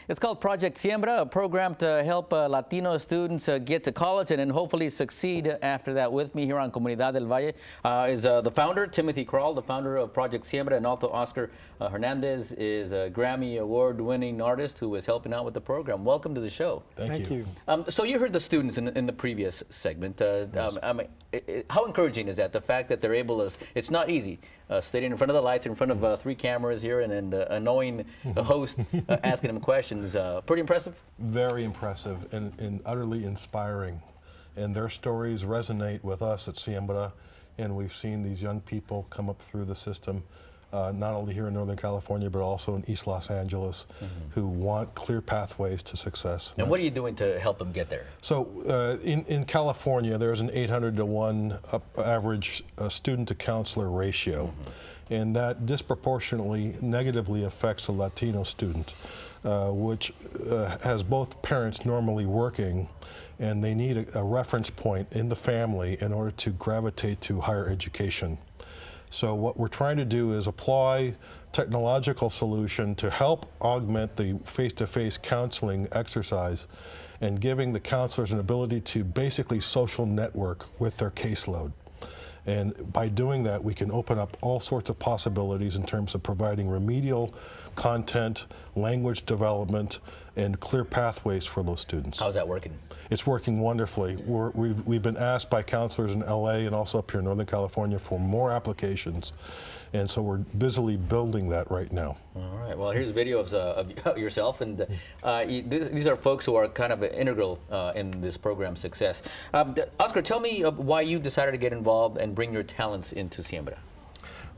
It's called Project Siembra, a program to help Latino students get to college and then hopefully succeed after that. With me here on Comunidad del Valle is the founder, Timothy Krall, the founder of Project Siembra, and also Oscar Hernandez is a Grammy Award-winning artist who is helping out with the program. Welcome to the show. Thank you. So you heard the students in the previous segment. Yes. How encouraging is that? The fact that they're able to, it's not easy standing in front of the lights, in front of 3 cameras here, and then the annoying host asking them questions. Pretty impressive? Very impressive and utterly inspiring. And their stories resonate with us at Siembra, and we've seen these young people come up through the system, not only here in Northern California, but also in East Los Angeles, who want clear pathways to success. And what are you doing to help them get there? So in California, there's an 800 to 1 average student to counselor ratio. And that disproportionately negatively affects the Latino student, which has both parents normally working, and they need a reference point in the family in order to gravitate to higher education. So what we're trying to do is apply technological solution to help augment the face-to-face counseling exercise and giving the counselors an ability to basically social network with their caseload. And by doing that, we can open up all sorts of possibilities in terms of providing remedial content, language development, and clear pathways for those students. How's that working? It's working wonderfully. We've been asked by counselors in LA and also up here in Northern California for more applications. And so we're busily building that right now. All right. Well, here's a video of yourself, and these are folks who are kind of integral in this program's success. Oscar, tell me why you decided to get involved and bring your talents into Siembra.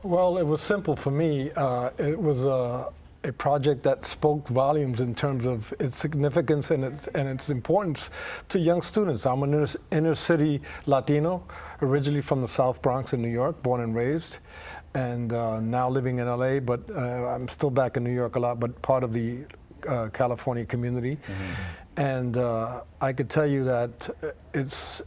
Well, it was simple for me. It was a project that spoke volumes in terms of its significance and its importance to young students. I'm an inner city Latino, originally from the South Bronx in New York, born and raised, and now living in LA, but I'm still back in New York a lot, but part of the California community. And I could tell you that it's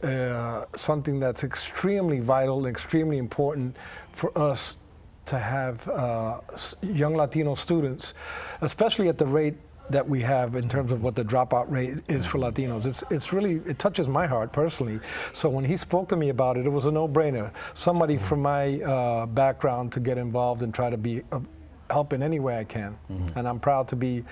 something that's extremely vital, extremely important for us to have young Latino students, especially at the rate that we have in terms of what the dropout rate is for Latinos. It's really, it touches my heart personally. So when he spoke to me about it, it was a no-brainer. Somebody from my background to get involved and try to be help in any way I can. And I'm proud to be,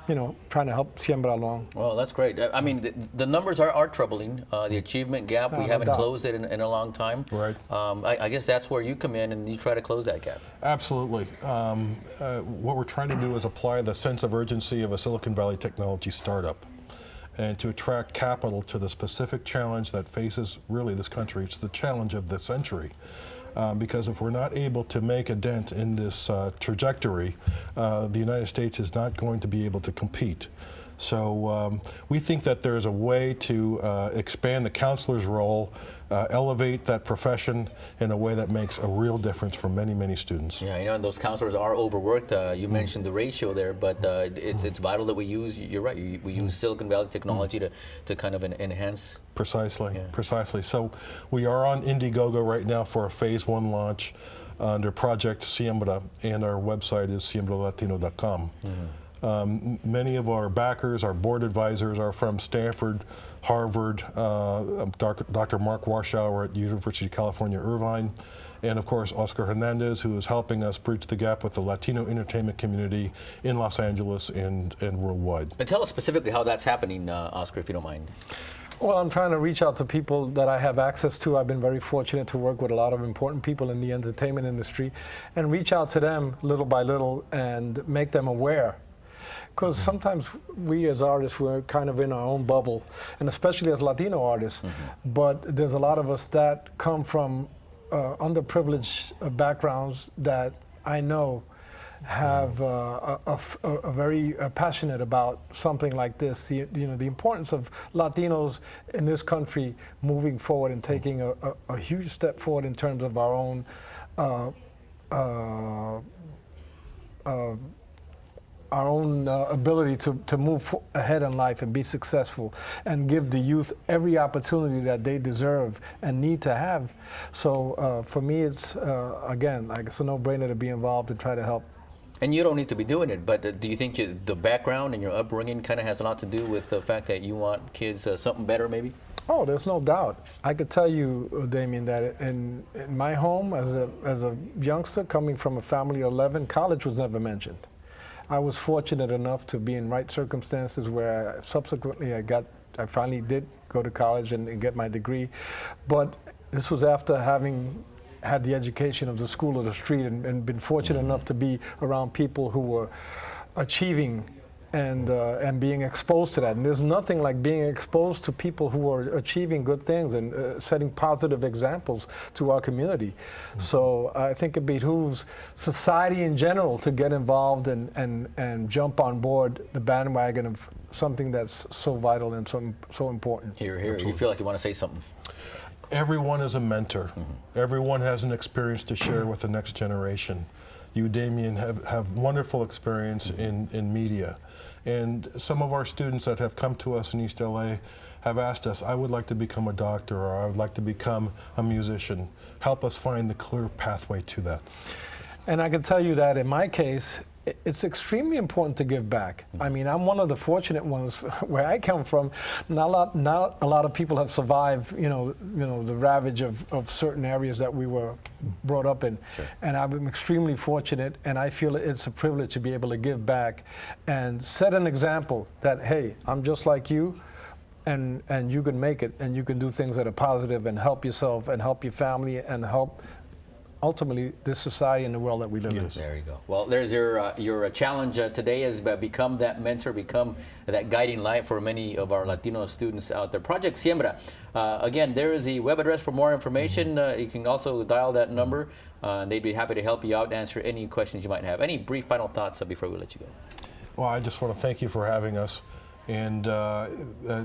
you know, trying to help Siembra along. Well, that's great. I mean, the numbers are troubling. The achievement gap, we haven't closed it in a long time. Right. I guess that's where you come in and you try to close that gap. Absolutely. What we're trying to do is apply the sense of urgency of a Silicon Valley technology startup and to attract capital to the specific challenge that faces really this country. It's the challenge of the century. Because if we're not able to make a dent in this trajectory, the United States is not going to be able to compete. So we think that there's a way to expand the counselor's role, elevate that profession in a way that makes a real difference for many, many students. Yeah, you know, and those counselors are overworked. You mentioned the ratio there, but it's vital that we use, you're right, we use Silicon Valley technology to kind of enhance. Precisely, precisely. So we are on Indiegogo right now for a phase 1 launch under Project Siembra, and our website is siembralatino.com. Many of our backers, our board advisors, are from Stanford, Harvard, Dr. Mark Warschauer at University of California, Irvine, and of course Oscar Hernandez, who is helping us bridge the gap with the Latino entertainment community in Los Angeles and worldwide. And tell us specifically how that's happening, Oscar, if you don't mind. Well, I'm trying to reach out to people that I have access to. I've been very fortunate to work with a lot of important people in the entertainment industry and reach out to them little by little and make them aware. Because sometimes we as artists, we're kind of in our own bubble, and especially as Latino artists, but there's a lot of us that come from underprivileged backgrounds that I know have a very passionate about something like this. The importance of Latinos in this country moving forward and taking a huge step forward in terms of our own ability to move ahead in life and be successful and give the youth every opportunity that they deserve and need to have. So for me, it's, again, like it's a no-brainer to be involved and try to help And you don't need to be doing it, but do you think the background and your upbringing kind of has a lot to do with the fact that you want kids something better, maybe? Oh, there's no doubt. I could tell you, Damien, that in my home as a youngster coming from a family of 11, college was never mentioned. I was fortunate enough to be in right circumstances where subsequently I finally did go to college and get my degree. But this was after having had the education of the school of the street and been fortunate enough to be around people who were achieving and being exposed to that. And there's nothing like being exposed to people who are achieving good things and setting positive examples to our community. So I think it behooves society in general to get involved and jump on board the bandwagon of something that's so vital and so important. Here. You feel like you want to say something. Everyone is a mentor. Everyone has an experience to share with the next generation. You, Damien, have wonderful experience in media. And some of our students that have come to us in East LA have asked us, I would like to become a doctor, or I would like to become a musician. Help us find the clear pathway to that. And I can tell you that in my case, it's extremely important to give back. I mean, I'm one of the fortunate ones where I come from. Not a lot of people have survived, the ravage of certain areas that we were brought up in. Sure. And I'm extremely fortunate, and I feel it's a privilege to be able to give back and set an example that, hey, I'm just like you, and you can make it, and you can do things that are positive and help yourself and help your family and help ultimately this society and the world that we live in. There you go. Well, there's your challenge today is become that mentor, become that guiding light for many of our Latino students out there. Project Siembra. Again, there is the web address for more information. You can also dial that number. And they'd be happy to help you out and answer any questions you might have. Any brief final thoughts before we let you go? Well, I just want to thank you for having us. And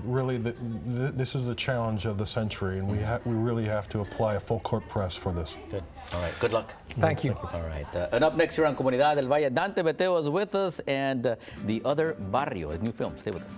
really, this is the challenge of the century, and we really have to apply a full court press for this. Good. All right. Good luck. Thank you. All right. And up next here on Comunidad del Valle, Dante Beteo is with us, and the other Barrio, a new film. Stay with us.